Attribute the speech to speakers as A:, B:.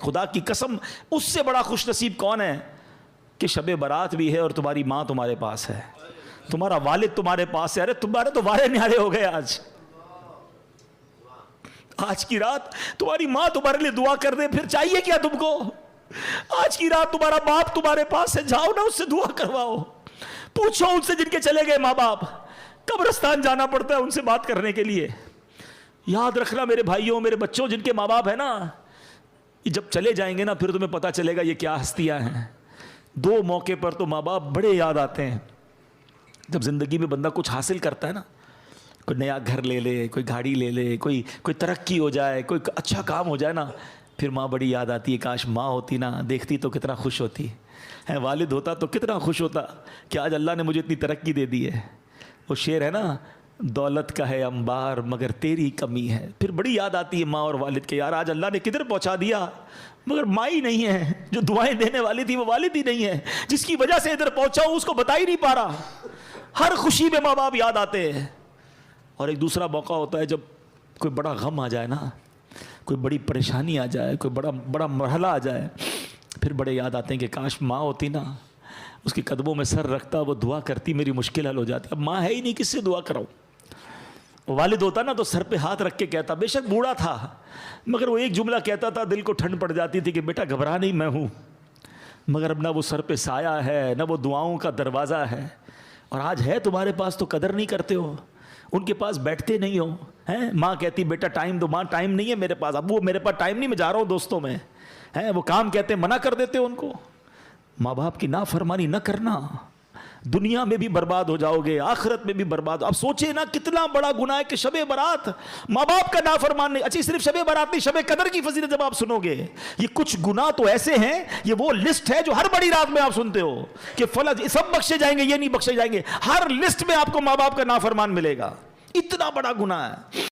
A: خدا کی قسم اس سے بڑا خوش نصیب کون ہے کہ شب برات بھی ہے اور تمہاری ماں تمہارے پاس ہے، تمہارا والد تمہارے پاس ہے. ارے تمہارے تو وارے نیارے ہو گئے. آج کی رات تمہاری ماں تمہارے لیے دعا کر دے، پھر چاہیے کیا تم کو؟ آج کی رات تمہارا باپ تمہارے پاس ہے، جاؤ نا اس سے دعا کرواؤ. پوچھو ان سے جن کے چلے گئے ماں باپ، قبرستان جانا پڑتا ہے ان سے بات کرنے کے لیے. یاد رکھنا میرے بھائیوں، میرے بچوں، جن کے ماں باپ ہیں نا، جب چلے جائیں گے نا پھر تمہیں پتا چلے گا یہ کیا ہستیاں ہیں. دو موقع پر تو ماں باپ بڑے یاد آتے ہیں. جب زندگی میں بندہ کچھ حاصل کرتا ہے نا، کوئی نیا گھر لے لے، کوئی گاڑی لے لے، کوئی ترقی ہو جائے، کوئی اچھا کام ہو جائے نا، پھر ماں بڑی یاد آتی ہے. کاش ماں ہوتی نا، دیکھتی تو کتنا خوش ہوتی ہے. والد ہوتا تو کتنا خوش ہوتا کہ آج اللہ نے مجھے اتنی ترقی دے دی ہے. وہ شعر ہے نا، دولت کا ہے انبار مگر تیری کمی ہے. پھر بڑی یاد آتی ہے ماں اور والد کے، یار آج اللہ نے کدھر پہنچا دیا، مگر ماں ہی نہیں ہے. جو دعائیں دینے والی تھی وہ والد ہی نہیں ہے. جس کی وجہ سے ادھر پہنچا ہوں اس کو بتا ہی نہیں پا رہا. ہر خوشی میں ماں باپ یاد آتے ہیں. اور ایک دوسرا موقع ہوتا ہے جب کوئی بڑا غم آ جائے نا، کوئی بڑی پریشانی آ جائے، کوئی بڑا مرحلہ آ جائے، پھر بڑے یاد آتے ہیں کہ کاش ماں ہوتی نا، اس کے قدموں میں سر رکھتا، وہ دعا کرتی، میری مشکل حل ہو جاتی. اب ماں ہے ہی نہیں، کس سے دعا کراؤں. والد ہوتا نا تو سر پہ ہاتھ رکھ کے کہتا، بے شک بوڑھا تھا مگر وہ ایک جملہ کہتا تھا، دل کو ٹھنڈ پڑ جاتی تھی کہ بیٹا گھبرا نہیں، میں ہوں. مگر اب نہ وہ سر پہ سایہ ہے، نہ وہ دعاؤں کا دروازہ ہے. اور آج ہے تمہارے پاس تو قدر نہیں کرتے ہو، ان کے پاس بیٹھتے نہیں ہو. ماں کہتی بیٹا ٹائم دو، ماں ٹائم نہیں ہے میرے پاس. اب وہ میرے پاس ٹائم نہیں، میں جا رہا ہوں دوستوں میں. وہ کام کہتے منع کر دیتے ہو ان کو. ماں باپ کی نافرمانی نہ کرنا، دنیا میں بھی برباد ہو جاؤ گے، آخرت میں بھی برباد. اب سوچے نا کتنا بڑا گناہ ہے کہ شب برات ماں باپ کا نافرمان نہیں. اچھا صرف شب برات نہیں، شب قدر کی فضیلت جب آپ سنو گے، یہ کچھ گناہ تو ایسے ہیں، یہ وہ لسٹ ہے جو ہر بڑی رات میں آپ سنتے ہو کہ فلاں سب بخشے جائیں گے، یہ نہیں بخشے جائیں گے. ہر لسٹ میں آپ کو ماں باپ کا نافرمان ملے گا. اتنا بڑا گناہ ہے.